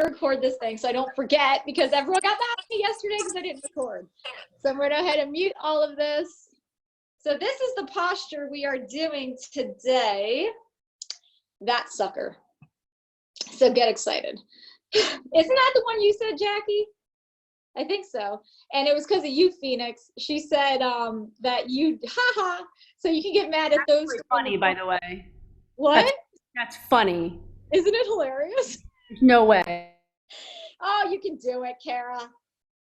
record this thing so I don't forget, because everyone got mad at me yesterday because I didn't record. So I'm going to go ahead and mute all of this. So this is the posture we are doing today. That sucker. So get excited. Isn't that the one you said, Jackie? I think so. And it was because of you, Phoenix. She said that you, haha, so you can get mad at those. That's funny, by the way. What? That's funny. Isn't it hilarious? No way. Oh, you can do it, Kara.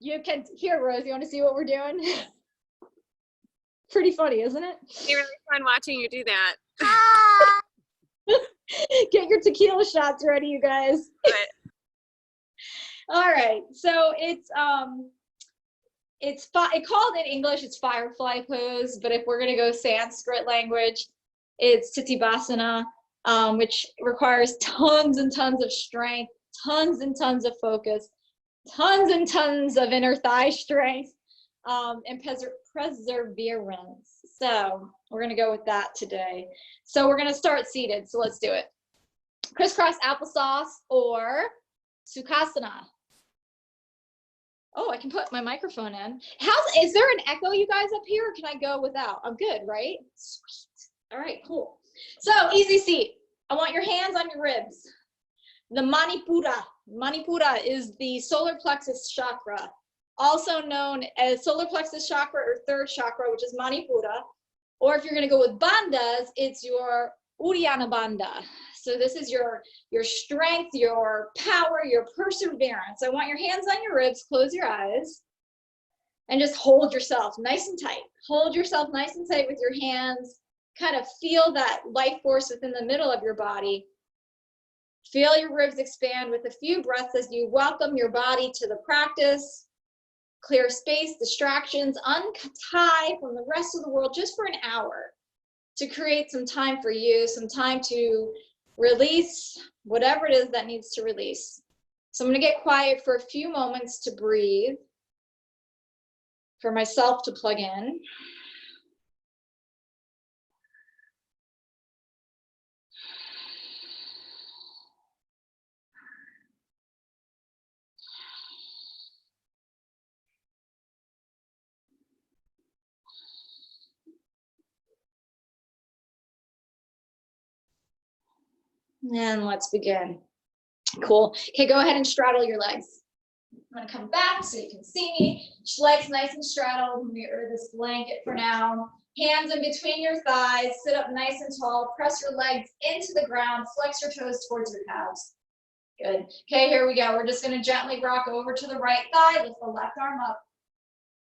You can. Here, Rose, you want to see what we're doing? Pretty funny, isn't it? It'd be really fun watching you do that. Get your tequila shots ready, you guys. All right, so it's called in English, it's Firefly pose, but if we're gonna go Sanskrit language, it's Titibhasana, which requires tons and tons of strength, tons and tons of focus, tons and tons of inner thigh strength, and perseverance. So we're gonna go with that today. So we're gonna start seated, so let's do it. Crisscross applesauce or Sukhasana. Oh, I can put my microphone in. Is there an echo, you guys, up here, or can I go without? I'm good, right? Sweet. All right, cool. So easy seat. I want your hands on your ribs. The Manipura. Manipura is the solar plexus chakra, also known as solar plexus chakra or third chakra, which is Manipura. Or if you're going to go with bandhas, it's your Uddiyana Bandha. So this is your strength, your power, your perseverance. I want your hands on your ribs, close your eyes, and just hold yourself nice and tight. Hold yourself nice and tight with your hands. Kind of feel that life force within the middle of your body. Feel your ribs expand with a few breaths as you welcome your body to the practice. Clear space, distractions, untie from the rest of the world just for an hour to create some time for you, some time to release whatever it is that needs to release. So I'm going to get quiet for a few moments to breathe, for myself to plug in. And let's begin. Cool. Okay, go ahead and straddle your legs. I'm going to come back so you can see me. Legs nice and straddled. Mirror this blanket for now. Hands in between your thighs. Sit up nice and tall. Press your legs into the ground. Flex your toes towards your calves. Good. Okay, here we go. We're just going to gently rock over to the right thigh. Lift the left arm up.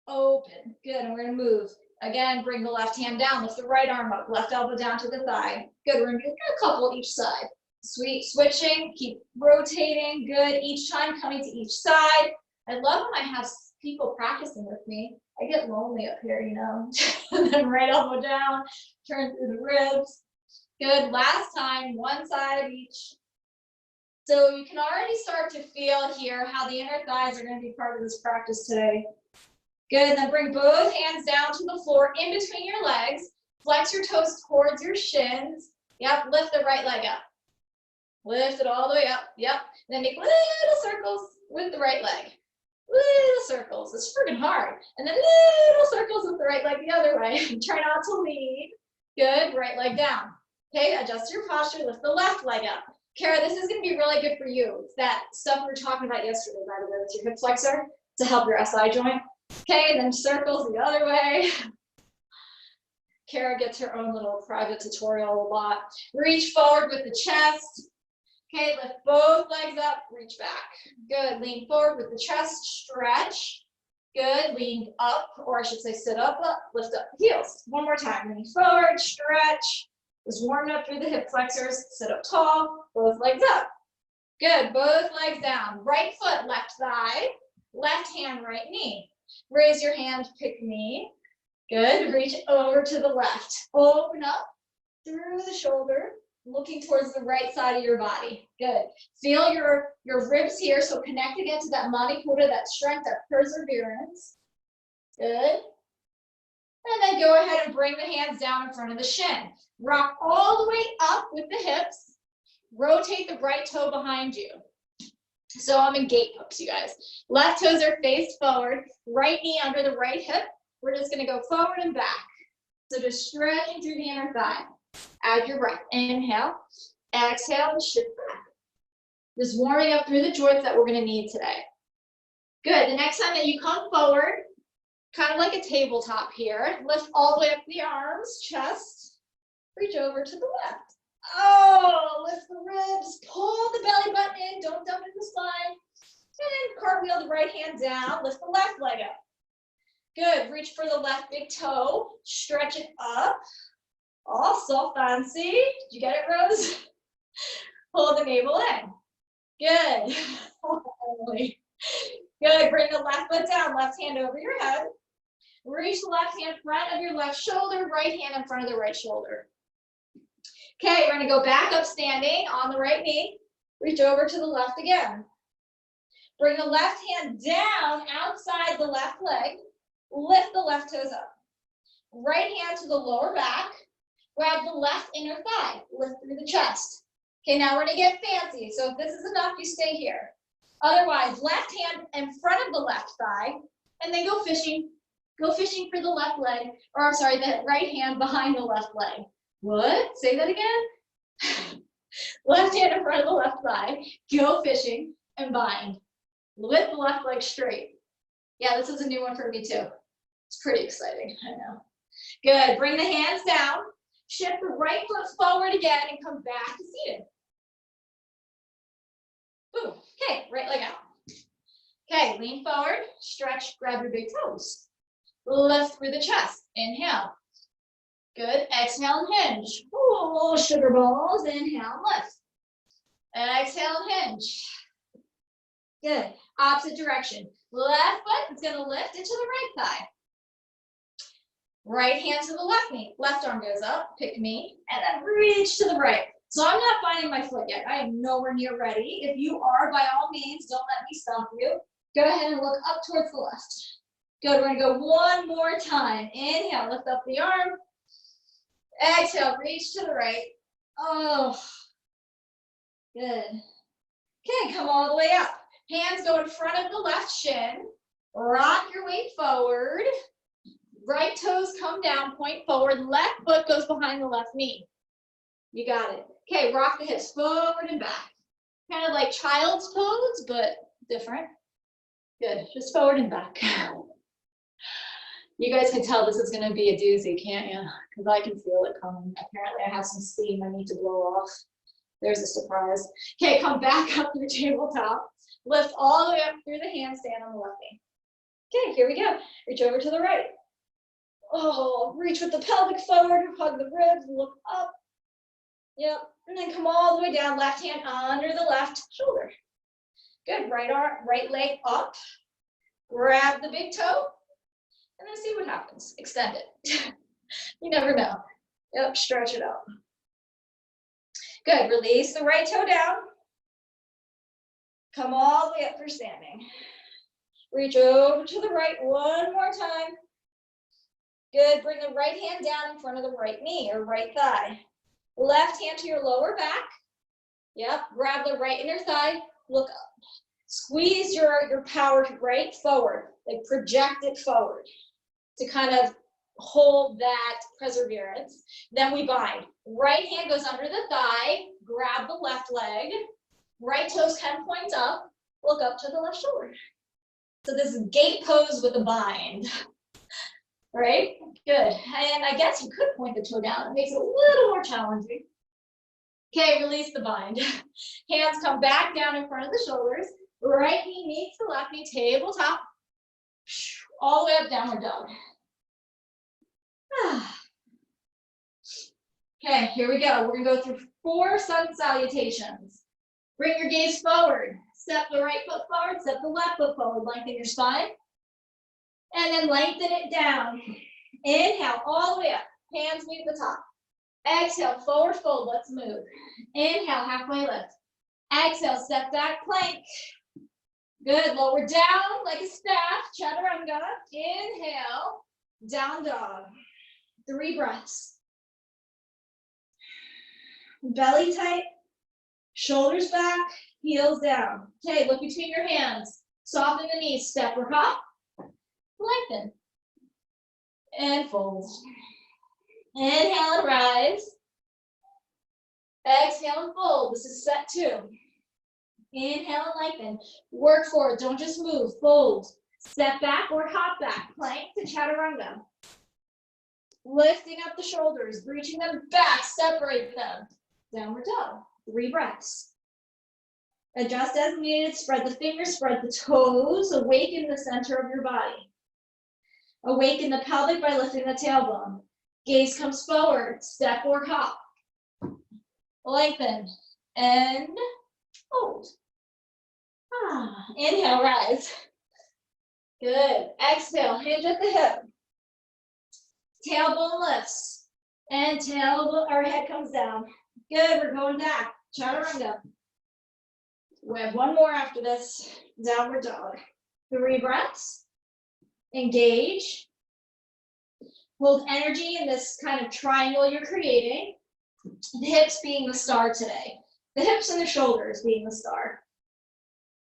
Open. Good. And we're going to move. Again, bring the left hand down. Lift the right arm up. Left elbow down to the thigh. Good. We're going to do a couple each side. Sweet. Switching. Keep rotating. Good. Each time coming to each side. I love when I have people practicing with me. I get lonely up here, you know. And then right elbow down. Turn through the ribs. Good. Last time. One side of each. So you can already start to feel here how the inner thighs are going to be part of this practice today. Good. Then bring both hands down to the floor in between your legs. Flex your toes towards your shins. Yep. Lift the right leg up. Lift it all the way up. Yep. And then make little circles with the right leg. Little circles. It's freaking hard. And then little circles with the right leg the other way. Try not to lean. Good. Right leg down. Okay. Adjust your posture. Lift the left leg up. Kara, this is going to be really good for you. It's that stuff we were talking about yesterday, by the way, with your hip flexor to help your SI joint. Okay, and then circles the other way. Kara gets her own little private tutorial a lot. Reach forward with the chest. Okay, lift both legs up, reach back. Good, lean forward with the chest, stretch. Good, lean up, or I should say sit up, lift up the heels. One more time, lean forward, stretch. Just warming up through the hip flexors, sit up tall, both legs up. Good, both legs down. Right foot, left thigh, left hand, right knee. Raise your hand, pick knee. Good, reach over to the left. Open up through the shoulder, looking towards the right side of your body. Good. Feel your ribs here, so connect again to that Manipura, that strength, that perseverance. Good. And then go ahead and bring the hands down in front of the shin. Rock all the way up with the hips. Rotate the right toe behind you. So I'm in gate pose, you guys. Left toes are faced forward, right knee under the right hip. We're just gonna go forward and back. So just stretching through the inner thigh. Add your breath. Inhale, exhale, and shift back. Just warming up through the joints that we're gonna need today. Good, the next time that you come forward, kind of like a tabletop here, lift all the way up the arms, chest, reach over to the left. Oh, lift the ribs, pull the belly button in, don't dump in the spine. And cartwheel the right hand down, lift the left leg up. Good, reach for the left big toe, stretch it up. Oh, so fancy. Did you get it, Rose? Pull the navel in. Good. Good, bring the left foot down, left hand over your head. Reach the left hand front of your left shoulder, right hand in front of the right shoulder. Okay, we're gonna go back up standing on the right knee. Reach over to the left again. Bring the left hand down outside the left leg. Lift the left toes up. Right hand to the lower back. Grab the left inner thigh. Lift through the chest. Okay, now we're gonna get fancy. So if this is enough, you stay here. Otherwise, left hand in front of the left thigh, and then go fishing. Go fishing for the left leg, or I'm sorry, the right hand behind the left leg. What? Say that again? Left hand in front of the left thigh, go fishing, and bind. Lift the left leg straight. Yeah, this is a new one for me too. It's pretty exciting, I know. Good, bring the hands down, shift the right foot forward again, and come back to seated. Boom, okay, right leg out. Okay, lean forward, stretch, grab your big toes. Lift through the chest, inhale. Good, exhale and hinge. Ooh, sugar balls, inhale, lift. Exhale and hinge. Good, opposite direction. Left foot is gonna lift into the right thigh. Right hand to the left knee. Left arm goes up, pick me, and then reach to the right. So I'm not finding my foot yet. I am nowhere near ready. If you are, by all means, don't let me stop you. Go ahead and look up towards the left. Good, we're gonna go one more time. Inhale, lift up the arm. Exhale, reach to the right. Oh, good. Okay, come all the way up. Hands go in front of the left shin. Rock your weight forward. Right toes come down, point forward. Left foot goes behind the left knee. You got it. Okay, rock the hips forward and back. Kind of like child's pose, but different. Good, just forward and back. You guys can tell this is gonna be a doozy, can't you? Because I can feel it coming. Apparently I have some steam I need to blow off. There's a surprise. Okay, come back up to the tabletop. Lift all the way up through the handstand on the left knee. Okay, here we go. Reach over to the right. Oh, reach with the pelvic forward, hug the ribs, look up. Yep, and then come all the way down, left hand under the left shoulder. Good, right arm, right leg up. Grab the big toe, and then see what happens. Extend it. You never know. Yep, stretch it out. Good, release the right toe down. Come all the way up for standing. Reach over to the right one more time. Good, bring the right hand down in front of the right knee or right thigh. Left hand to your lower back. Yep, grab the right inner thigh, look up. Squeeze your power right forward, like project it forward to kind of hold that perseverance. Then we bind. Right hand goes under the thigh, grab the left leg. Right toes 10 points up, look up to the left shoulder. So this is gate pose with a bind. Right? Good. And I guess you could point the toe down. It makes it a little more challenging. Okay, release the bind. Hands come back down in front of the shoulders. Right knee meets the left knee, tabletop. All the way up, downward dog. Okay, here we go. We're gonna go through 4 sun salutations. Bring your gaze forward. Step the right foot forward, step the left foot forward. Lengthen your spine. And then lengthen it down. Inhale, all the way up. Hands meet the top. Exhale, forward fold. Let's move. Inhale, halfway lift. Exhale, step back plank. Good, lower down like a staff. Chaturanga. Inhale, down dog. 3 breaths. Belly tight. Shoulders back. heels down. Okay, look between your hands. Soften the knees, step or hop. Lengthen. And fold. Inhale and rise. Exhale and fold. This is set 2. Inhale and lengthen. Work forward, don't just move, fold. Step back or hop back, plank to chaturanga. Lifting up the shoulders, reaching them back, separate them. Downward dog, 3 breaths. Adjust as needed, spread the fingers, spread the toes, awaken the center of your body. Awaken the pelvic by lifting the tailbone. Gaze comes forward, step or hop. Lengthen and hold. Inhale, rise. Good. Exhale, hinge at the hip. Tailbone lifts. And tailbone, our head comes down. Good, we're going back. Chaturanga. We have 1 more after this. Downward dog. 3 breaths. Engage. Hold energy in this kind of triangle you're creating. The hips being the star today. The hips and the shoulders being the star.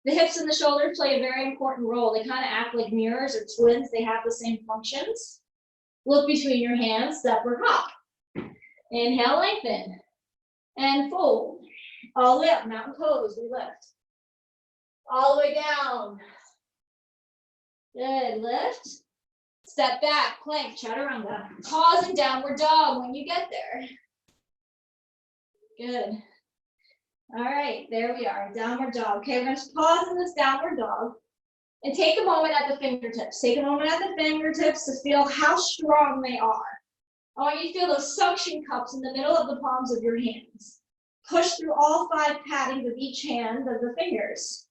The hips and the shoulders play a very important role. They kind of act like mirrors or twins. They have the same functions. Look between your hands, step or hop. Inhale, lengthen. And fold. All the way up, mountain pose, we lift. All the way down. Good, lift. Step back, plank, chaturanga. Pause in downward dog when you get there. Good. All right, there we are, downward dog. Okay, we're gonna pause in this downward dog and take a moment at the fingertips. Take a moment at the fingertips to feel how strong they are. I want you to feel those suction cups in the middle of the palms of your hands. Push through all 5 paddings of each hand of the fingers.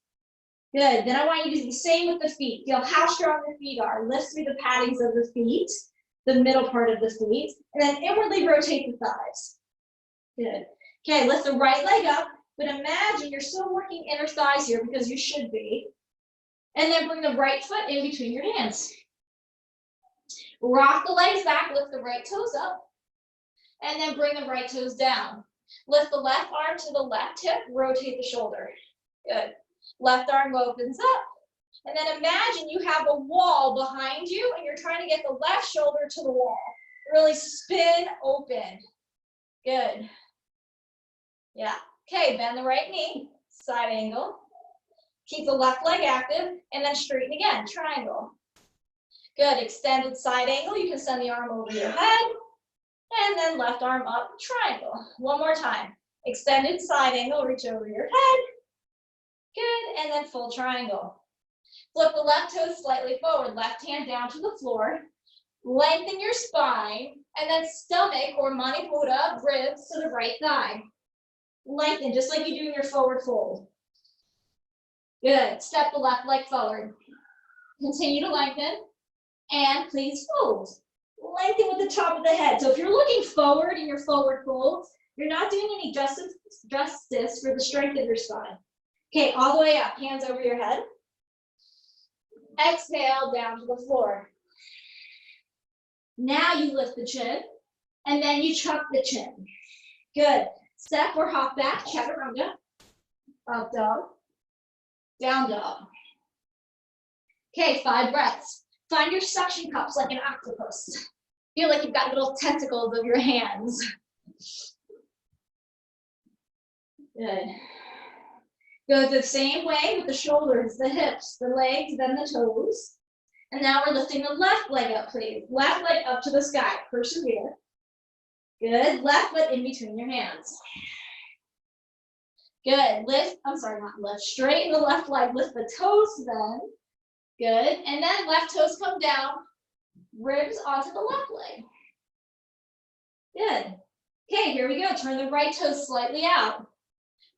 Good, then I want you to do the same with the feet. Feel how strong the feet are. Lift through the paddings of the feet, the middle part of the feet, and then inwardly rotate the thighs. Good. Okay, lift the right leg up. But imagine you're still working inner thighs here because you should be. And then bring the right foot in between your hands. Rock the legs back, lift the right toes up. And then bring the right toes down. Lift the left arm to the left hip, rotate the shoulder. Good. Left arm opens up. And then imagine you have a wall behind you and you're trying to get the left shoulder to the wall. Really spin open. Good. Yeah. Okay, bend the right knee, side angle. Keep the left leg active, and then straighten again, triangle. Good, extended side angle. You can send the arm over your head, and then left arm up, triangle. 1 more time. Extended side angle, reach over your head. Good, and then full triangle. Flip the left toe slightly forward, left hand down to the floor. Lengthen your spine, and then stomach or manipura, ribs to the right thigh. Lengthen, just like you do in your forward fold. Good. Step the left leg forward. Continue to lengthen. And please fold. Lengthen with the top of the head. So if you're looking forward in your forward fold, you're not doing any justice for the strength of your spine. Okay, all the way up. Hands over your head. Exhale down to the floor. Now you lift the chin. And then you chuck the chin. Good. Step or hop back, chaturanga. Up dog. Down dog. Okay, 5 breaths. Find your suction cups like an octopus. Feel like you've got little tentacles of your hands. Good. Go the same way with the shoulders, the hips, the legs, then the toes. And now we're lifting the left leg up, please. Left leg up to the sky. Persevere. Good. Left foot in between your hands. Good. Lift, I'm sorry, not lift. Straighten the left leg. Lift the toes then. Good. And then left toes come down. Ribs onto the left leg. Good. Okay, here we go. Turn the right toe slightly out.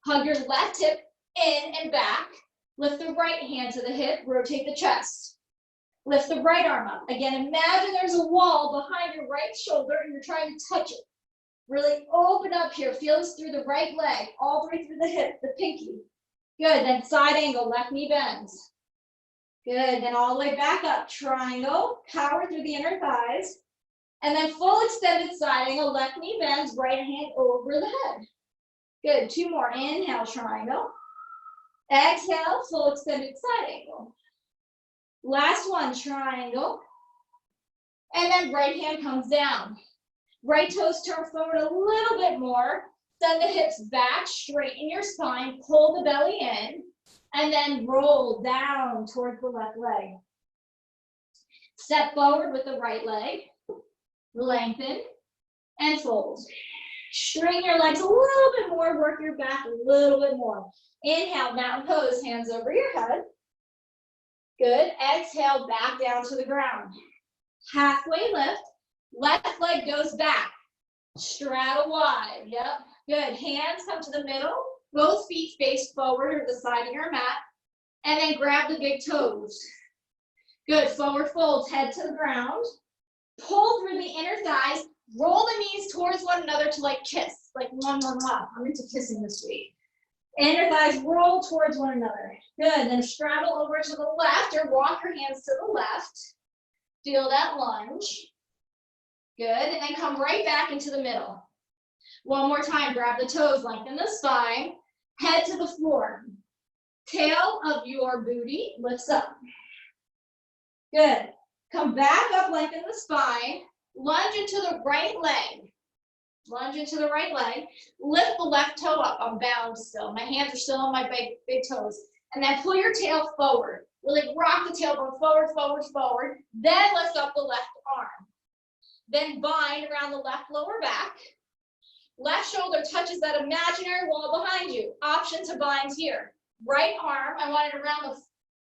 Hug your left hip in and back. Lift the right hand to the hip. Rotate the chest. Lift the right arm up. Again, imagine there's a wall behind your right shoulder and you're trying to touch it. Really open up here. Feel this through the right leg, all the way through the hip, the pinky. Good. Then side angle, left knee bends. Good. Then all the way back up. Triangle. Power through the inner thighs. And then full extended side angle, left knee bends, right hand over the head. Good. 2 more. Inhale, triangle. Exhale, full extended side angle. Last one, triangle. And then right hand comes down. Right toes turn forward a little bit more. Send the hips back, straighten your spine, pull the belly in, and then roll down towards the left leg. Step forward with the right leg, lengthen, and fold. Straighten your legs a little bit more, work your back a little bit more. Inhale, mountain pose, hands over your head. Good, exhale, back down to the ground. Halfway lift, left leg goes back. Straddle wide, yep. Good, hands come to the middle, both feet face forward or the side of your mat, and then grab the big toes. Good, forward fold, head to the ground. Pull through the inner thighs, roll the knees towards one another to like kiss, like one. I'm into kissing this week. Inner thighs roll towards one another. Good, then straddle over to the left or walk your hands to the left. Feel that lunge. Good, and then come right back into the middle. One more time, grab the toes, lengthen the spine, head to the floor. Tail of your booty lifts up. Good. Come back up, lengthen the spine, lunge into the right leg. Lunge into the right leg, lift the left toe up, I'm bound still. My hands are still on my big toes. And then pull your tail forward. Really rock the tailbone forward, forward, forward. Then lift up the left arm. Then bind around the left lower back. Left shoulder touches that imaginary wall behind you. Option to bind here. Right arm, I want it around the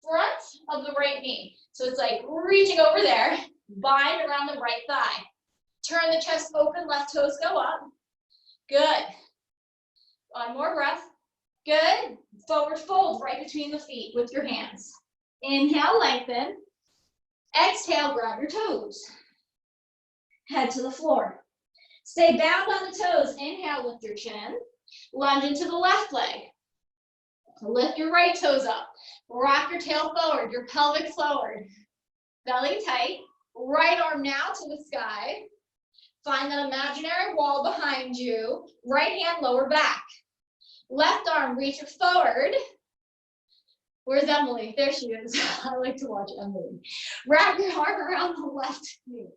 front of the right knee. So it's like reaching over there, bind around the right thigh. Turn the chest open, left toes go up. Good. One more breath. Good. Forward fold right between the feet with your hands. Inhale, lengthen. Exhale, grab your toes. Head to the floor. Stay bound on the toes. Inhale, lift your chin. Lunge into the left leg. Lift your right toes up. Rock your tail forward, your pelvic forward. Belly tight. Right arm now to the sky. Find that imaginary wall behind you. Right hand, lower back. Left arm, reach it forward. Where's Emily? There she is. I like to watch Emily. Wrap your arm around the left knee.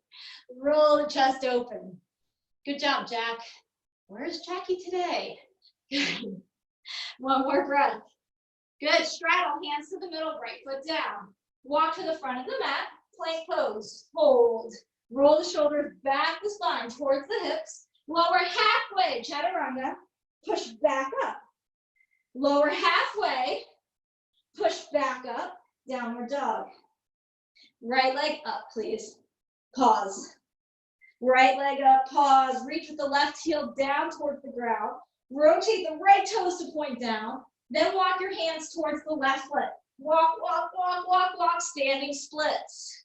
Roll the chest open. Good job, Jack. Where's Jackie today? One more breath. Good. Straddle, hands to the middle, right foot down. Walk to the front of the mat. Plank pose. Hold. Roll the shoulders back the spine towards the hips. Lower halfway, chaturanga. Push back up. Lower halfway. Push back up. Downward dog. Right leg up, please. Pause. Right leg up, pause. Reach with the left heel down towards the ground. Rotate the right toes to point down. Then walk your hands towards the left leg. Walk, walk, walk, walk, walk. Standing splits.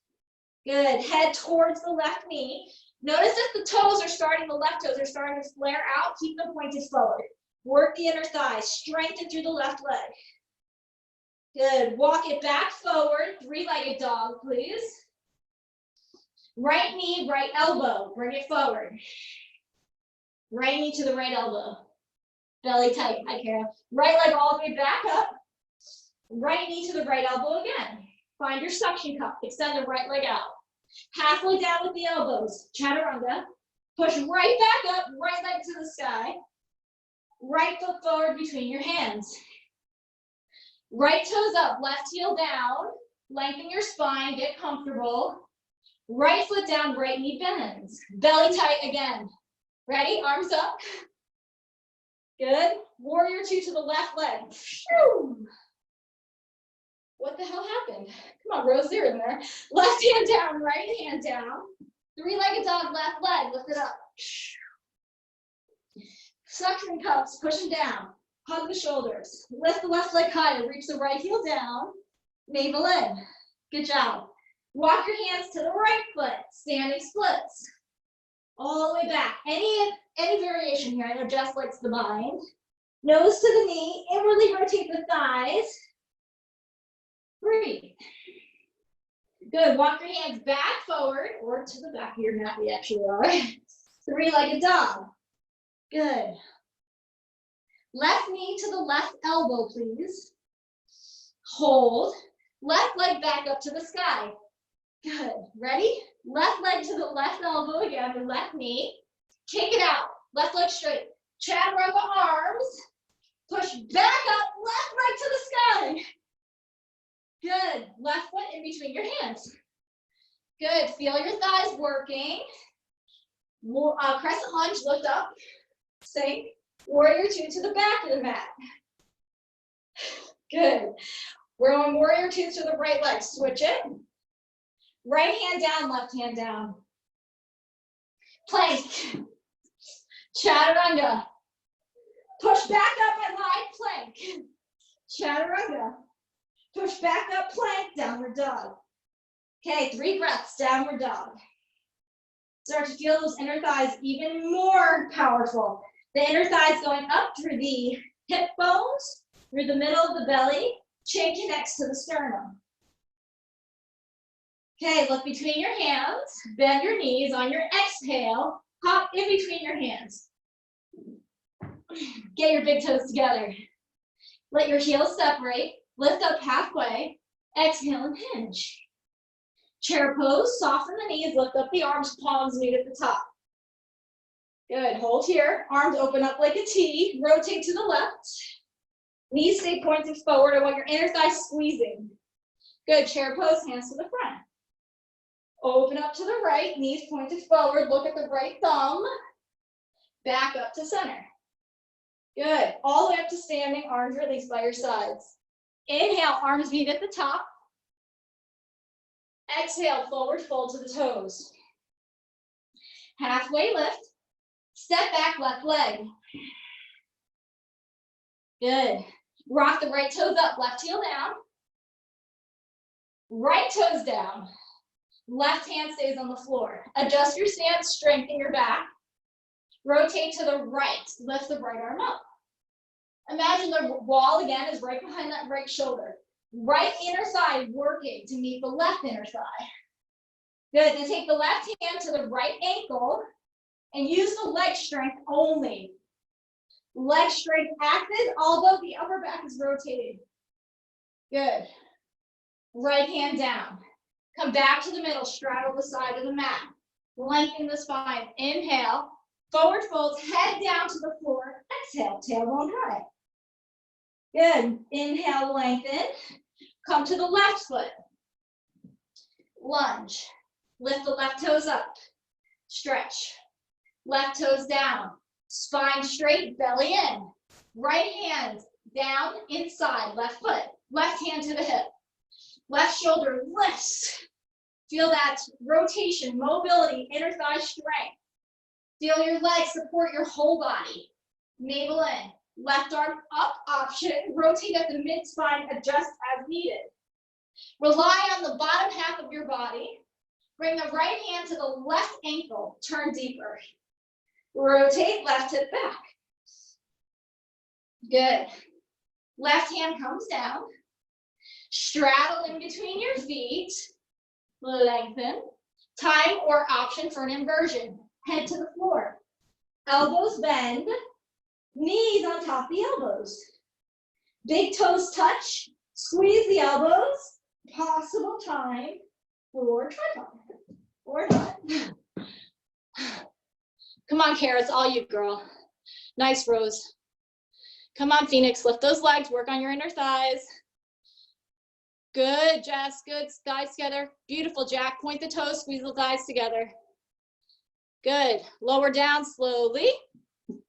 Good. Head towards the left knee. Notice if the toes are starting, the left toes are starting to flare out, keep them pointed forward. Work the inner thighs. Strengthen through the left leg. Good. Walk it back forward. Three-legged dog, please. Right knee, right elbow. Bring it forward. Right knee to the right elbow. Belly tight. Hi, Kara. Right leg all the way back up. Right knee to the right elbow again. Find your suction cup. Extend the right leg out. Halfway down with the elbows. Chaturanga. Push right back up. Right leg to the sky. Right foot forward between your hands. Right toes up. Left heel down. Lengthen your spine. Get comfortable. Right foot down. Right knee bends. Belly tight again. Ready? Arms up. Good. Warrior two to the left leg. What the hell happened? Come on, Rose, you're in there. Left hand down, right hand down. Three-legged dog, left leg, lift it up. Suction cups, push them down. Hug the shoulders. Lift the left leg higher, reach the right heel down. Navel in. Good job. Walk your hands to the right foot, standing splits. All the way back. Any variation here. I know Jess likes the bind. Nose to the knee, inwardly rotate the thighs. Breathe. Good. Walk your hands back forward or to the back of your mat. We actually are. Three-legged dog. Good. Left knee to the left elbow, please. Hold. Left leg back up to the sky. Good. Ready? Left leg to the left elbow again, or left knee. Kick it out. Left leg straight. Chaturanga arms. Push back up. Left leg to the sky. Good. Left foot in between your hands. Good. Feel your thighs working. Crescent lunge, lift up. Sink. Warrior two to the back of the mat. Good. We're on warrior two to the right leg. Switch it. Right hand down, left hand down. Plank. Chaturanga. Push back up and high plank. Chaturanga. Push back up, plank, downward dog. Okay, 3 breaths, downward dog. Start to feel those inner thighs even more powerful. The inner thighs going up through the hip bones, through the middle of the belly. Chin connects to the sternum. Okay, look between your hands. Bend your knees. On your exhale, hop in between your hands. Get your big toes together. Let your heels separate. Lift up halfway. Exhale and hinge. Chair pose. Soften the knees. Lift up the arms. Palms meet at the top. Good. Hold here. Arms open up like a T. Rotate to the left. Knees stay pointed forward. I want your inner thighs squeezing. Good. Chair pose. Hands to the front. Open up to the right. Knees pointed forward. Look at the right thumb. Back up to center. Good. All the way up to standing. Arms released by your sides. Inhale. Arms meet at the top. Exhale. Forward fold to the toes. Halfway lift. Step back. Left leg. Good. Rock the right toes up. Left heel down. Right toes down. Left hand stays on the floor. Adjust your stance. Strengthen your back. Rotate to the right. Lift the right arm up. Imagine the wall again is right behind that right shoulder. Right inner thigh working to meet the left inner thigh. Good. Then take the left hand to the right ankle and use the leg strength only. Leg strength active, although the upper back is rotating. Good. Right hand down. Come back to the middle, straddle the side of the mat. Lengthen the spine. Inhale. Forward folds, head down to the floor. Exhale, tailbone high. Good. Inhale, lengthen. Come to the left foot. Lunge. Lift the left toes up. Stretch. Left toes down. Spine straight, belly in. Right hand down, inside, left foot. Left hand to the hip. Left shoulder lifts. Feel that rotation, mobility, inner thigh strength. Feel your legs support your whole body. Navel in. Left arm up option. Rotate at the mid-spine, adjust as needed. Rely on the bottom half of your body. Bring the right hand to the left ankle. Turn deeper. Rotate, left hip back. Good. Left hand comes down. Straddle in between your feet. Lengthen. Time or option for an inversion. Head to the floor. Elbows bend. Knees on top of the elbows. Big toes touch. Squeeze the elbows. Possible time for tripod. Or not. Come on, Kara, it's all you, girl. Nice, Rose. Come on, Phoenix, lift those legs, work on your inner thighs. Good, Jess, good, thighs together. Beautiful, Jack, point the toes, squeeze the thighs together. Good, lower down slowly.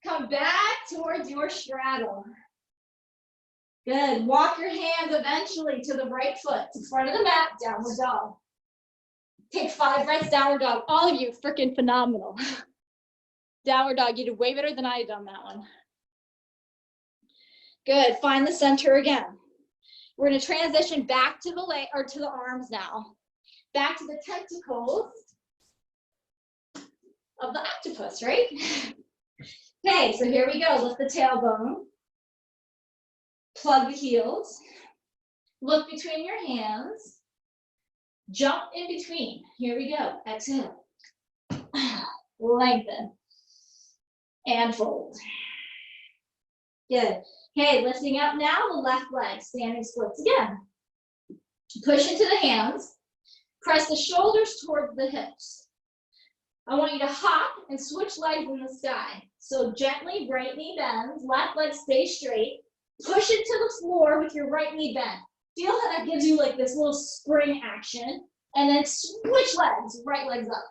Come back towards your straddle. Good, walk your hands eventually to the right foot, in front of the mat, downward dog. Take 5 breaths, downward dog. All of you, freaking phenomenal. Downward dog, you did way better than I had done that one. Good, find the center again. We're gonna transition back to the leg or to the arms now. Back to the tentacles of the octopus, right? Okay, so here we go. Lift the tailbone. Plug the heels. Look between your hands. Jump in between. Here we go. Exhale. Lengthen. And fold. Good. Okay, lifting up now the left leg. Standing splits again. Push into the hands. Press the shoulders towards the hips. I want you to hop and switch legs in the sky. So gently, right knee bends, left leg stays straight. Push it to the floor with your right knee bent. Feel how that gives you like this little spring action. And then switch legs, right legs up.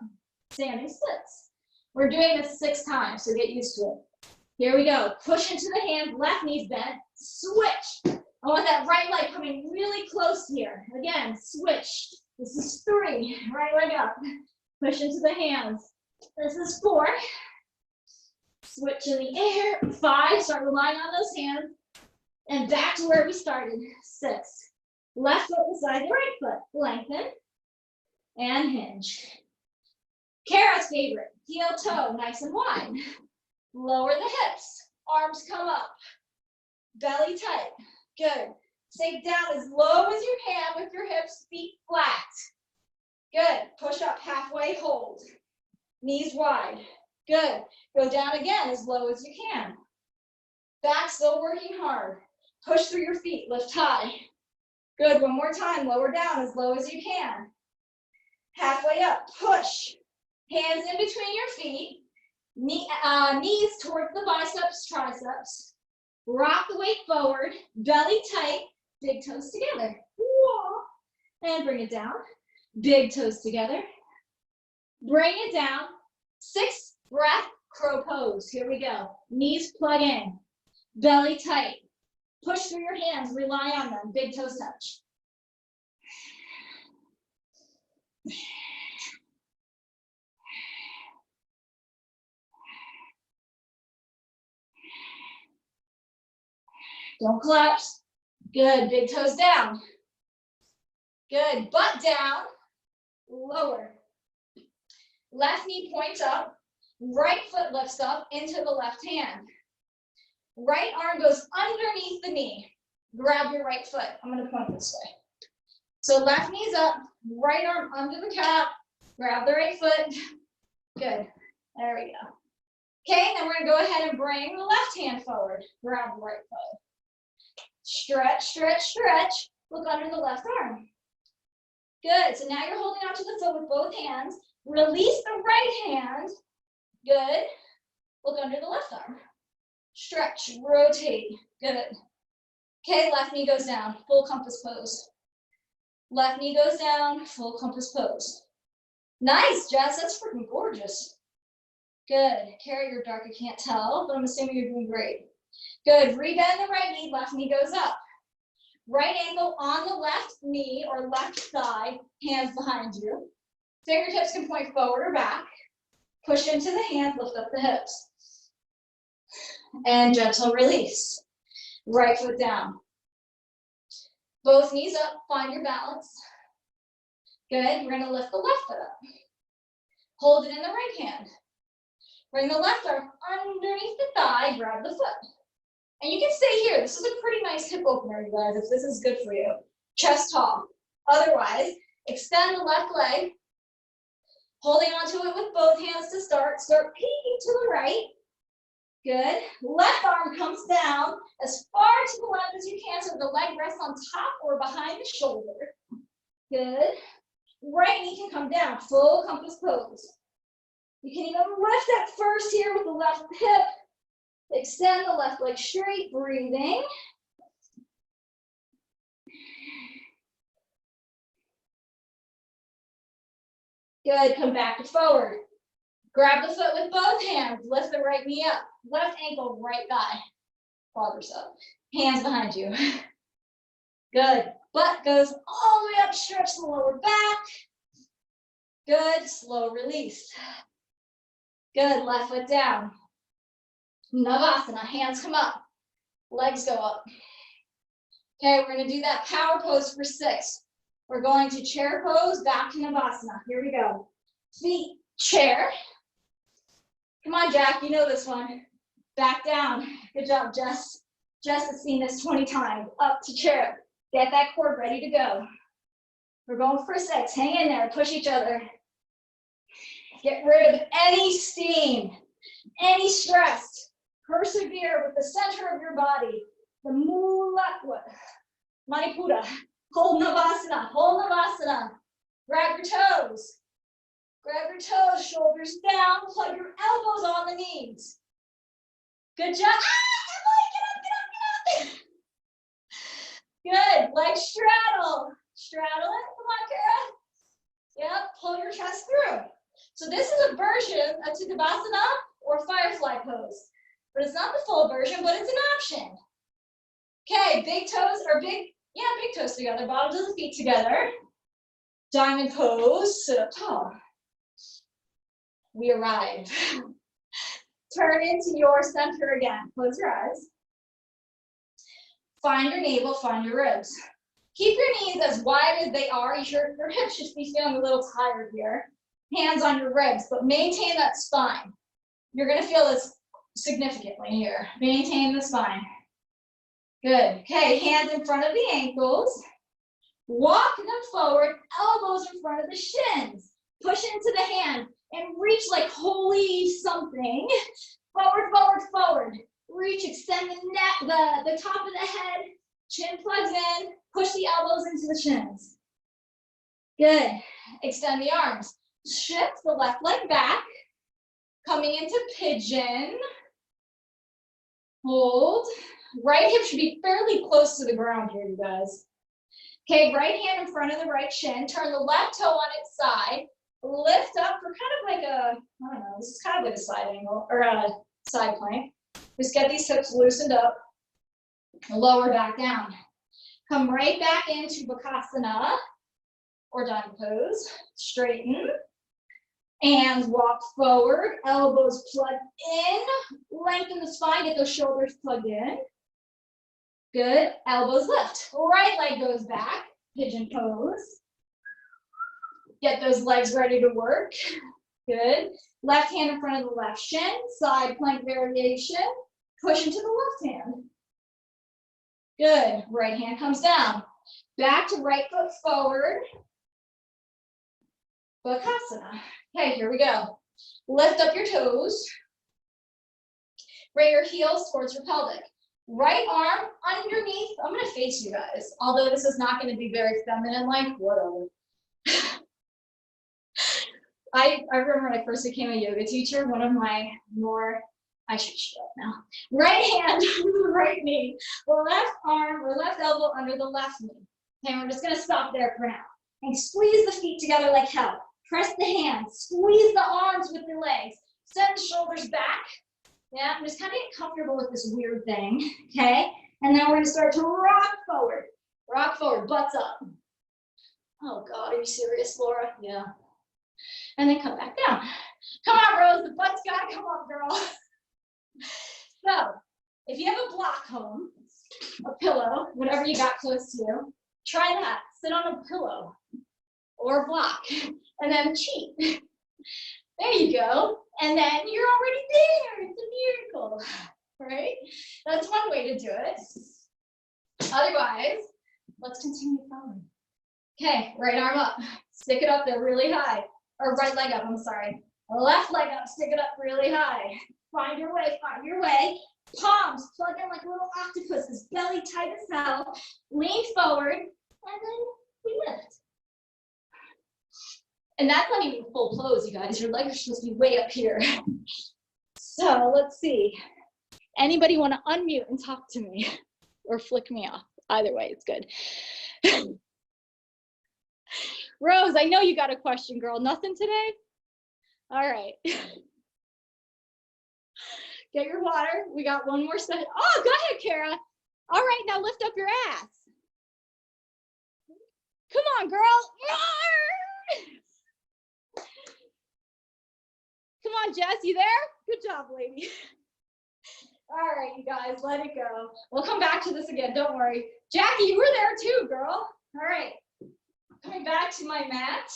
Standing splits. We're doing this 6 times, so get used to it. Here we go. Push into the hands, left knee's bent. Switch. I want that right leg coming really close here. Again, switch. This is 3. Right leg up. Push into the hands. This is 4. Switch in the air. 5. Start relying on those hands. And back to where we started. 6. Left foot beside the right foot. Lengthen. And hinge. Kara's favorite. Heel toe, nice and wide. Lower the hips. Arms come up. Belly tight. Good. Sink down as low as you can with your hips, feet flat. Good. Push up halfway, hold. Knees wide. Good. Go down again as low as you can. Back still working hard. Push through your feet, lift high. Good. One more time. Lower down as low as you can. Halfway up. Push. Hands in between your feet. Knees towards the biceps, triceps. Rock the weight forward. Belly tight. Big toes together. Whoa. And bring it down. Big toes together. Bring it down. 6 breath crow pose. Here we go. Knees plug in. Belly tight. Push through your hands. Rely on them. Big toes touch. Don't collapse. Good. Big toes down. Good. Butt down. Lower. Left knee points up. Right foot lifts up into the left hand. Right arm goes underneath the knee. Grab your right foot. I'm going to point this way. So left knee's up. Right arm under the cap. Grab the right foot. Good. There we go. Okay, then we're going to go ahead and bring the left hand forward. Grab the right foot. Stretch, stretch, stretch. Look under the left arm. Good. So now you're holding onto the foot with both hands. Release the right hand. Good. Look under the left arm. Stretch, rotate. Good. Okay, left knee goes down. Full compass pose. Left knee goes down. Full compass pose. Nice, Jess. That's freaking gorgeous. Good. Kara, you're dark. I can't tell, but I'm assuming you're doing great. Good. Rebend the right knee. Left knee goes up. Right ankle on the left knee or left thigh. Hands behind you. Fingertips can point forward or back. Push into the hands. Lift up the hips. And gentle release. Right foot down. Both knees up. Find your balance. Good. We're going to lift the left foot up. Hold it in the right hand. Bring the left arm underneath the thigh. Grab the foot. And you can stay here. This is a pretty nice hip opener, you guys, if this is good for you. Chest tall. Otherwise, extend the left leg. Holding onto it with both hands to start. Start peeking to the right. Good. Left arm comes down as far to the left as you can so the leg rests on top or behind the shoulder. Good. Right knee can come down. Full compass pose. You can even lift at first here with the left hip. Extend the left leg straight, breathing. Good, come back to forward. Grab the foot with both hands, lift the right knee up. Left ankle, right thigh. Quadricep. Hands behind you. Good, butt goes all the way up, stretch the lower back. Good, slow release. Good, left foot down. Navasana, hands come up, legs go up. Okay, we're gonna do that power pose for 6. We're going to chair pose, back to Navasana. Here we go. Feet, chair. Come on, Jack, you know this one. Back down. Good job, Jess. Jess has seen this 20 times. Up to chair. Get that core ready to go. We're going for 6. Hang in there, push each other. Get rid of any steam, any stress. Persevere with the center of your body. The Manipura. Hold Navasana. toes. Grab your toes, shoulders down, plug your elbows on the knees. Good job. Emily, get up, get up, get up. Good, leg straddle. Straddle it, come on, Kara. Yep, pull your chest through. So this is a version of Tadasana or Firefly pose. But it's not the full version, but it's an option. Okay, big toes big toes together, bottoms of the feet together. Diamond pose, sit up tall. We arrived. Turn into your center again. Close your eyes. Find your navel, find your ribs. Keep your knees as wide as they are. Your hips should be feeling a little tired here. Hands on your ribs, but maintain that spine. You're gonna feel this significantly here. Maintain the spine. Good. Okay, hands in front of the ankles. Walk them forward, elbows in front of the shins. Push into the hand and reach like holy something. Forward, forward, forward. Reach, extend the neck, the top of the head. Chin plugs in. Push the elbows into the shins. Good. Extend the arms. Shift the left leg back. Coming into pigeon. Hold. Right hip should be fairly close to the ground here, you guys. Okay, right hand in front of the right shin. Turn the left toe on its side. Lift up for kind of like a, I don't know, this is kind of like a side angle, or a side plank. Just get these hips loosened up. Lower back down. Come right back into Bakasana, or diamond pose. Straighten. And walk forward, elbows plugged in. Lengthen the spine, get those shoulders plugged in. Good, elbows lift. Right leg goes back, pigeon pose. Get those legs ready to work. Good. Left hand in front of the left shin, side plank variation. Push into the left hand. Good, right hand comes down. Back to right foot forward. Bakasana. Okay, here we go. Lift up your toes. Bring your heels towards your pelvic. Right arm underneath. I'm going to face you guys, although this is not going to be very feminine-like. Whatever. I remember when I first became a yoga teacher, one of my more, I should shut up now. Right hand under the right knee, left arm or left elbow under the left knee. Okay, we're just going to stop there for now. And squeeze the feet together like hell. Press the hands, squeeze the arms with the legs. Send the shoulders back. Yeah, I'm just kind of getting comfortable with this weird thing, okay? And then we're gonna start to rock forward, butts up. Oh God, are you serious, Laura? Yeah. And then come back down. Come on, Rose, the butt's gotta come up, girl. So, if you have a block home, a pillow, whatever you got close to you, try that. Sit on a pillow or a block, and then cheat. There you go. And then you're already there. It's a miracle, right? That's one way to do it. Otherwise, let's continue following. Okay, right arm up. Stick it up there really high. Or right leg up, I'm sorry. Left leg up, stick it up really high. Find your way, find your way. Palms plug in like little octopuses, belly tight as hell. Lean forward, and then we lift. And that's not even full close, you guys. Your legs are supposed to be way up here. So let's see. Anybody want to unmute and talk to me or flick me off? Either way, it's good. Rose, I know you got a question, girl. Nothing today? All right. Get your water. We got one more set. Oh, go ahead, Kara. All right, now lift up your ass. Come on, girl. Come on, Jess, you there? Good job, lady. All right, you guys, let it go. We'll come back to this again, don't worry. Jackie, you were there too, girl. All right, coming back to my mat.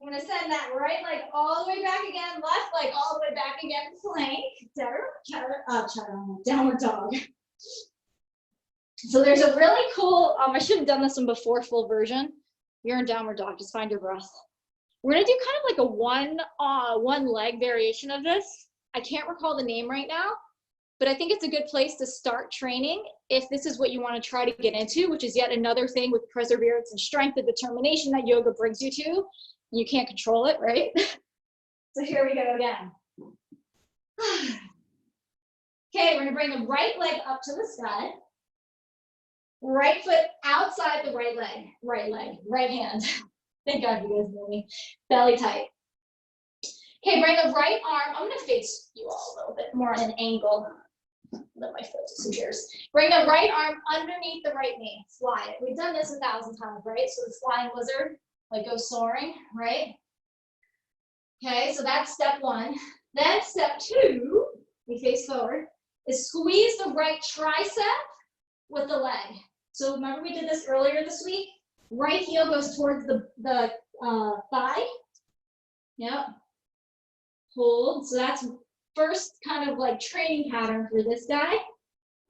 I'm gonna send that right leg all the way back again, left leg all the way back again, plank, downward dog. So there's a really cool, I should have done this one before full version. You're in downward dog, just find your breath. We're gonna do kind of like a one leg variation of this. I can't recall the name right now, but I think it's a good place to start training if this is what you want to try to get into, which is yet another thing with perseverance and strength and determination that yoga brings you to, You can't control it, right? So here we go again. Okay, we're gonna bring the right leg up to the sky. Right foot outside the right leg, right hand. Thank God you guys know me. Belly tight. Okay, bring the right arm. I'm gonna face you all a little bit more at an angle. Let my foot disappears. Bring the right arm underneath the right knee. Fly it. We've done this 1,000 times, right? So the flying lizard, like go soaring, right? Okay, so that's step one. Then step two, we face forward, is squeeze the right tricep with the leg. So remember we did this earlier this week? Right heel goes towards the thigh. Yep. Hold. So that's first kind of like training pattern for this guy.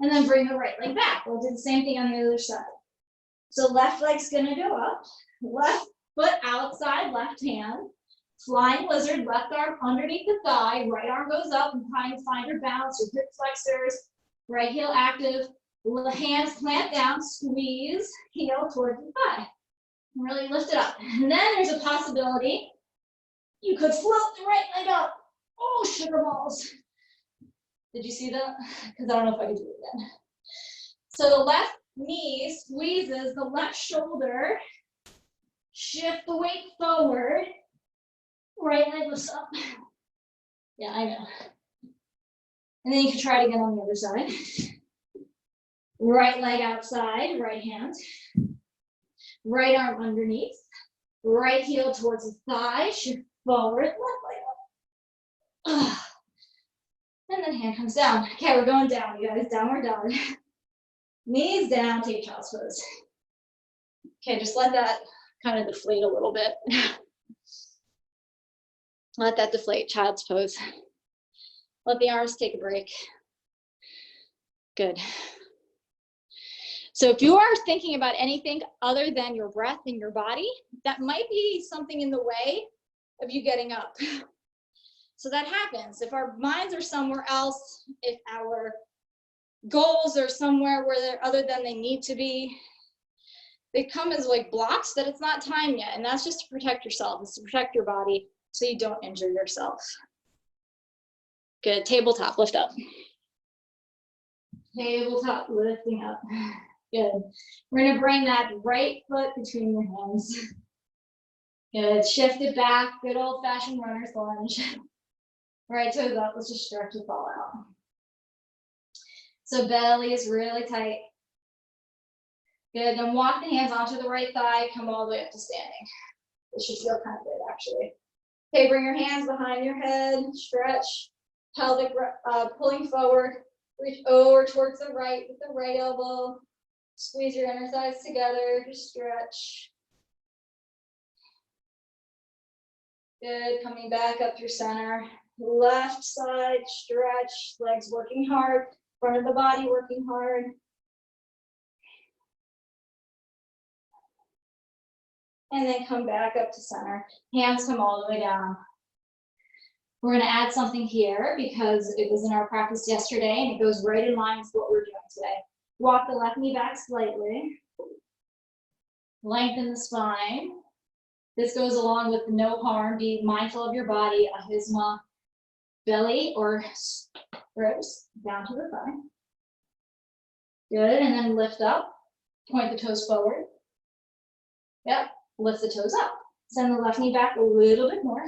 And then bring the right leg back. We'll do the same thing on the other side. So left leg's gonna go up. Left foot outside, left hand. Flying lizard, left arm underneath the thigh. Right arm goes up and trying to find your balance, your hip flexors. Right heel active. Hands plant down, squeeze, heel towards the thigh. Really lift it up. And then there's a possibility you could float the right leg up. Oh, sugar balls. Did you see that? Because I don't know if I can do it again. So the left knee squeezes the left shoulder. Shift the weight forward. Right leg lifts up. Yeah, I know. And then you can try it again on the other side. Right leg outside, right hand. Right arm underneath. Right heel towards the thigh. Shift forward, left leg up. And then hand comes down. Okay, we're going down, you guys. Downward dog. Knees down, take child's pose. Okay, just let that kind of deflate a little bit. Let that deflate, child's pose. Let the arms take a break. Good. So if you are thinking about anything other than your breath and your body, that might be something in the way of you getting up. So that happens. If our minds are somewhere else, if our goals are somewhere where they're other than they need to be, they come as like blocks that it's not time yet. And that's just to protect yourself. It's to protect your body so you don't injure yourself. Good. Tabletop, lift up. Tabletop, lifting up. Good. We're going to bring that right foot between your hands. Good. Shift it back. Good old-fashioned runner's lunge. Right toes up. Let's just stretch the fall out. So belly is really tight. Good. Then walk the hands onto the right thigh. Come all the way up to standing. This should feel kind of good, actually. Okay, bring your hands behind your head. Stretch. Pelvic pulling forward. Reach over towards the right with the right elbow. Squeeze your inner thighs together. Just stretch. Good. Coming back up through center. Left side, stretch. Legs working hard. Front of the body working hard. And then come back up to center. Hands come all the way down. We're going to add something here because it was in our practice yesterday and it goes right in line with what we're doing today. Walk the left knee back slightly. Lengthen the spine. This goes along with no harm. Be mindful of your body, ahimsa, belly or ribs down to the thigh. Good, and then lift up. Point the toes forward. Yep, lift the toes up. Send the left knee back a little bit more.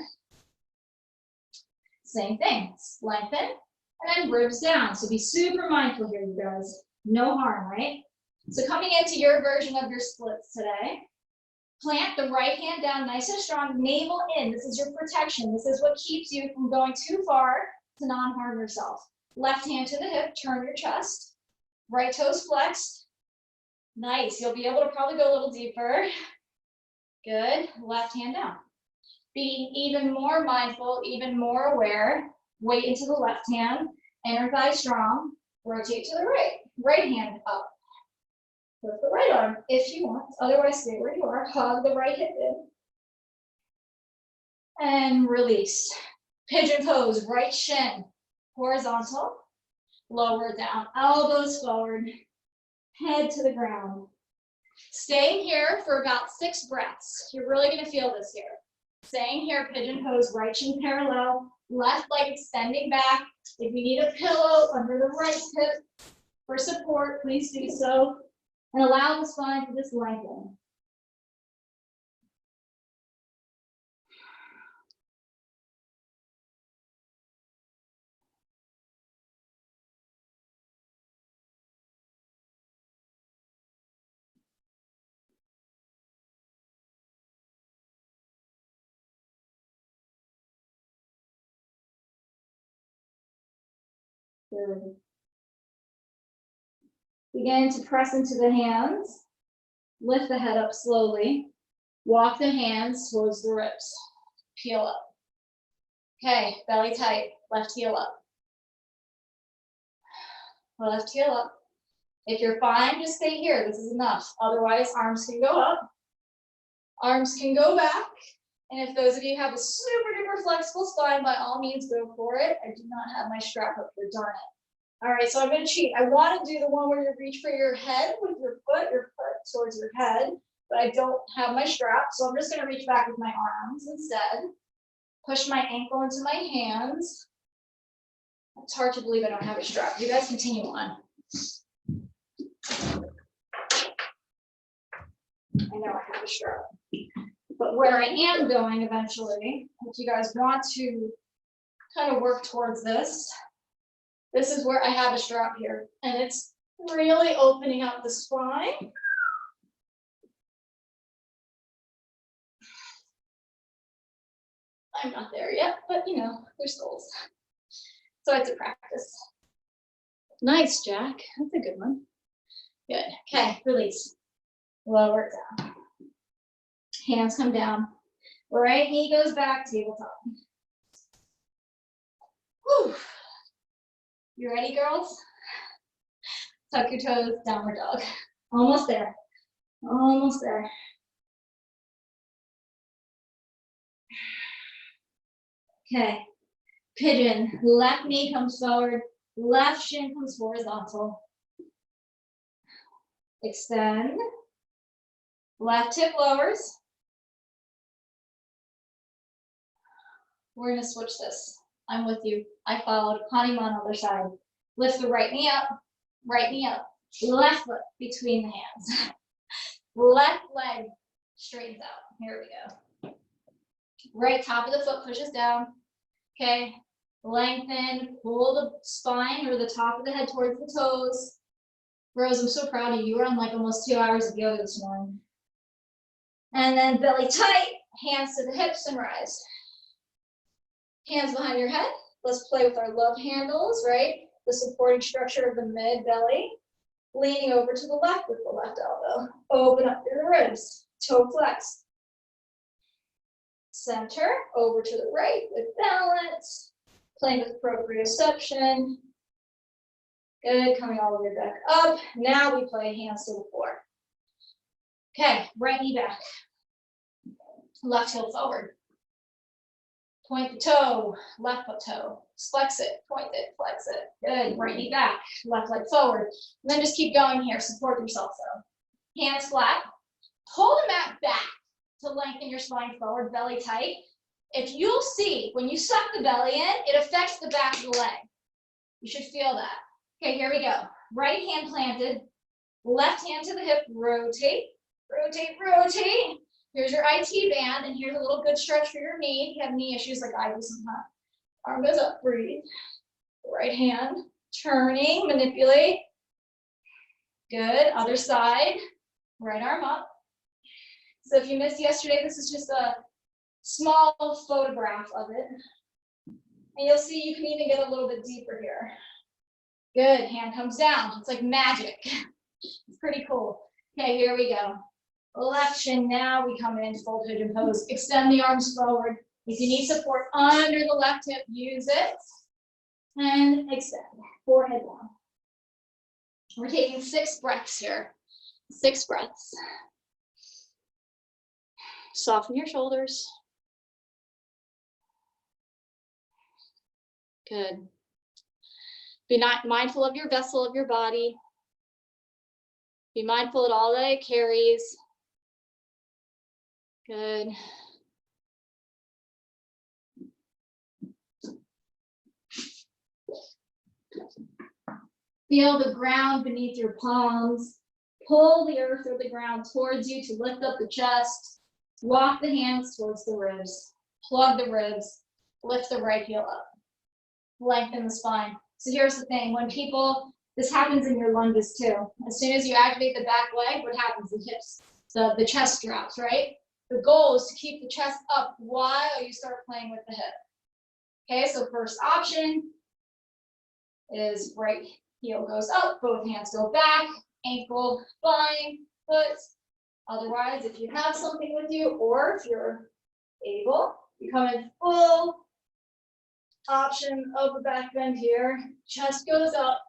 Same thing, lengthen, and then ribs down. So be super mindful here, you guys. No harm, right? So coming into your version of your splits today, plant the right hand down nice and strong, navel in. This is your protection. This is what keeps you from going too far to non-harm yourself. Left hand to the hip, turn your chest. Right toes flexed. Nice, you'll be able to probably go a little deeper. Good, left hand down. Being even more mindful, even more aware. Weight into the left hand, inner thigh strong. Rotate to the right. Right hand up. Lift the right arm if you want. Otherwise, stay where you are. Hug the right hip in. And release. Pigeon pose, right shin. Horizontal. Lower down. Elbows forward. Head to the ground. Staying here for about 6 breaths. You're really going to feel this here. Staying here, pigeon pose, right shin parallel, left leg extending back. If you need a pillow under the right hip for support, please do so. And allow the spine to just lengthen. Good. Begin to press into the hands. Lift the head up slowly. Walk the hands towards the ribs. Peel up. Okay, belly tight. Left heel up. Left heel up. If you're fine, just stay here. This is enough. Otherwise, arms can go up. Arms can go back. And if those of you have a super duper flexible spine, by all means, go for it. I do not have my strap up here, darn it. All right, so I'm gonna cheat. I wanna do the one where you reach for your head with your foot towards your head, but I don't have my strap, so I'm just gonna reach back with my arms instead. Push my ankle into my hands. It's hard to believe I don't have a strap. You guys continue on. I know I have a strap. But where I am going eventually, if you guys want to kind of work towards this, this is where I have a strap here, and it's really opening up the spine. I'm not there yet, but you know, there's goals. So it's a practice. Nice, Jack. That's a good one. Good. Okay, release. Lower it down. Hands come down. Right knee goes back, tabletop. Whew. You ready, girls? Tuck your toes, downward dog. Almost there. Almost there. Okay. Pigeon. Left knee comes forward. Left shin comes horizontal. Extend. Left hip lowers. We're gonna switch this. I'm with you. I followed. Hanuman other side. Lift the right knee up. Right knee up. Left foot between the hands. Left leg straightens out. Here we go. Right top of the foot pushes down. Okay. Lengthen. Pull the spine or the top of the head towards the toes. Rose, I'm so proud of you. You were on like almost 2 hours of yoga this morning. And then belly tight. Hands to the hips and rise. Hands behind your head. Let's play with our love handles, right? The supporting structure of the mid belly. Leaning over to the left with the left elbow. Open up your ribs. Toe flex. Center. Over to the right with balance. Playing with proprioception. Good. Coming all the way back up. Now we play hands to the floor. Okay. Right knee back. Left heel forward. Point the toe, left foot toe. Flex it, point it, flex it. Good, right knee back, left leg forward. And then just keep going here, support yourself though. Hands flat. Pull the mat back to lengthen your spine forward, belly tight. If you'll see, when you suck the belly in, it affects the back of the leg. You should feel that. Okay, here we go. Right hand planted, left hand to the hip, rotate, rotate, rotate. Here's your IT band, and here's a little good stretch for your knee. If you have knee issues like I do sometimes. Arm goes up, breathe. Right hand, turning, manipulate. Good, other side. Right arm up. So if you missed yesterday, this is just a small photograph of it. And you'll see you can even get a little bit deeper here. Good, hand comes down. It's like magic. It's pretty cool. Okay, here we go. Left shin, now we come in full pigeon pose. Extend the arms forward. If you need support under the left hip, use it. And extend, forehead down. We're taking 6 breaths here. 6 breaths. Soften your shoulders. Good. Be not mindful of your vessel of your body. Be mindful of all that it carries. Good. Feel the ground beneath your palms. Pull the earth or the ground towards you to lift up the chest. Walk the hands towards the ribs. Plug the ribs. Lift the right heel up. Lengthen the spine. So here's the thing, when people, this happens in your lunges too. As soon as you activate the back leg, what happens? The hips, the chest drops, right? The goal is to keep the chest up while you start playing with the hip. Okay, so first option is right heel goes up, both hands go back, ankle, spine, foot. Otherwise, if you have something with you, or if you're able, you come in full option of the back bend here. Chest goes up.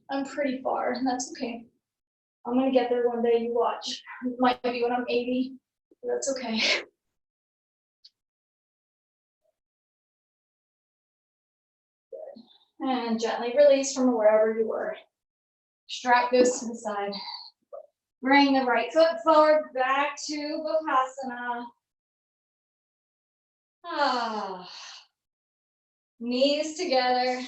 I'm pretty far, and that's okay. I'm gonna get there one day, you watch. It might be when I'm 80, but that's okay. Good. And gently release from wherever you were. Strap goes to the side. Bring the right foot forward, back to Bakasana. Knees together,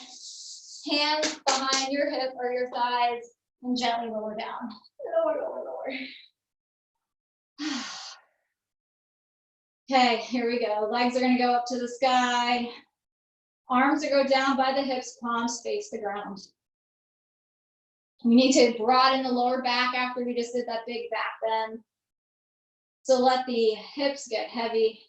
hands behind your hip or your thighs, and gently lower down. Lower, lower, lower. Okay, here we go. Legs are gonna go up to the sky. Arms are go down by the hips, palms face the ground. We need to broaden the lower back after we just did that big back bend. So let the hips get heavy.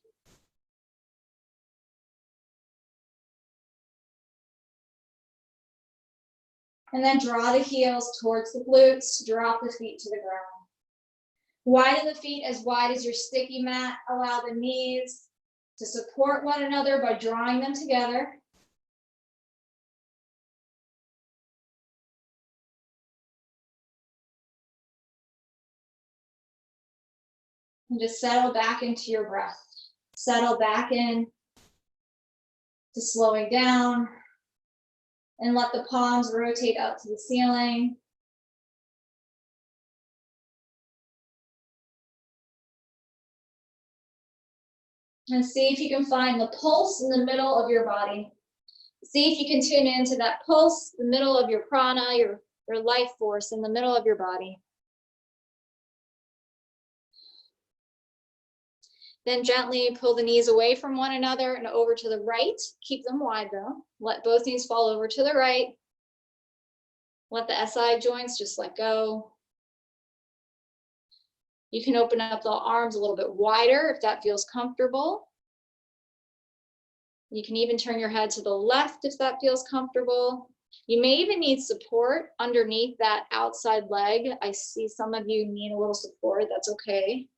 And then draw the heels towards the glutes, drop the feet to the ground. Widen the feet as wide as your sticky mat. Allow the knees to support one another by drawing them together. And just settle back into your breath. Settle back in to slowing down. And let the palms rotate up to the ceiling. And see if you can find the pulse in the middle of your body. See if you can tune into that pulse, the middle of your prana, your life force in the middle of your body. Then gently pull the knees away from one another and over to the right. Keep them wide though. Let both knees fall over to the right. Let the SI joints just let go. You can open up the arms a little bit wider if that feels comfortable. You can even turn your head to the left if that feels comfortable. You may even need support underneath that outside leg. I see some of you need a little support. That's okay.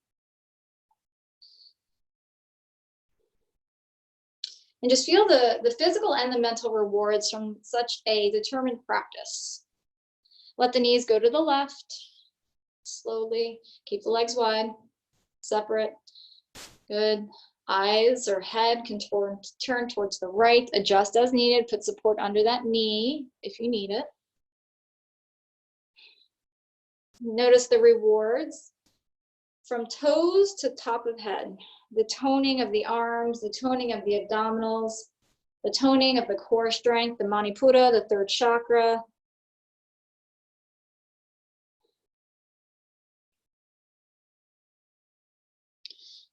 And just feel the physical and the mental rewards from such a determined practice. Let the knees go to the left. Slowly, keep the legs wide, separate. Good. Eyes or head can turn towards the right, adjust as needed, put support under that knee if you need it. Notice the rewards from toes to top of head, the toning of the arms, the toning of the abdominals, the toning of the core strength, the Manipura, the third chakra.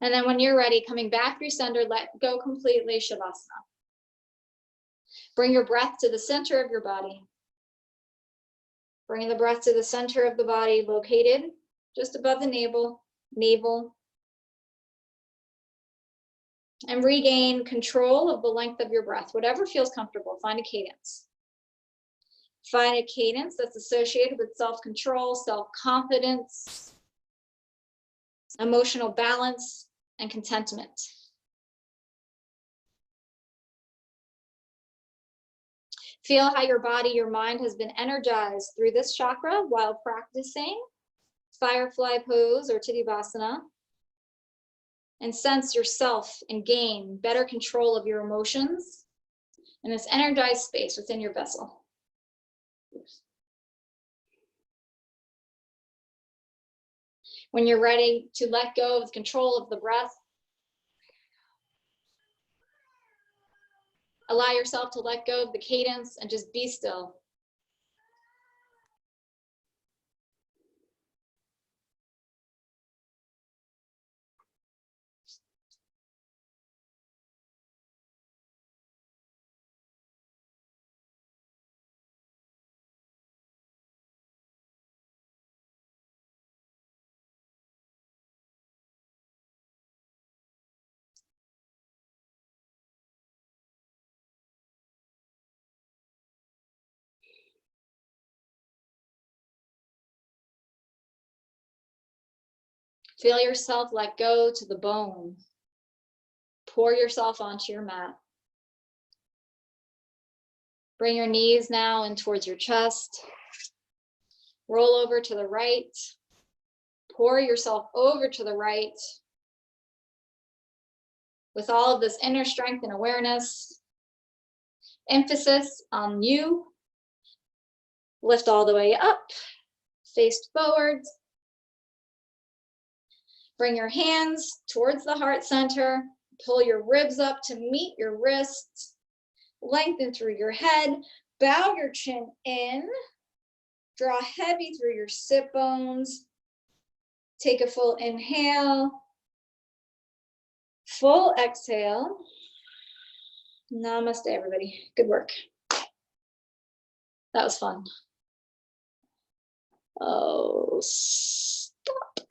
And then when you're ready, coming back through center, let go completely, Shavasana. Bring your breath to the center of your body. Bring the breath to the center of the body, located just above the navel. And regain control of the length of your breath, whatever feels comfortable. Find a cadence. Find a cadence that's associated with self-control, self-confidence, emotional balance, and contentment. Feel how your body, your mind has been energized through this chakra while practicing Firefly pose or Tadasana. And sense yourself and gain better control of your emotions in this energized space within your vessel. When you're ready to let go of control of the breath, Allow yourself to let go of the cadence and just be still. Feel yourself let go to the bone. Pour yourself onto your mat. Bring your knees now in towards your chest. Roll over to the right. Pour yourself over to the right. With all of this inner strength and awareness, emphasis on you. Lift all the way up, face forwards. Bring your hands towards the heart center. Pull your ribs up to meet your wrists. Lengthen through your head. Bow your chin in. Draw heavy through your sit bones. Take a full inhale. Full exhale. Namaste, everybody. Good work. That was fun. Oh, stop.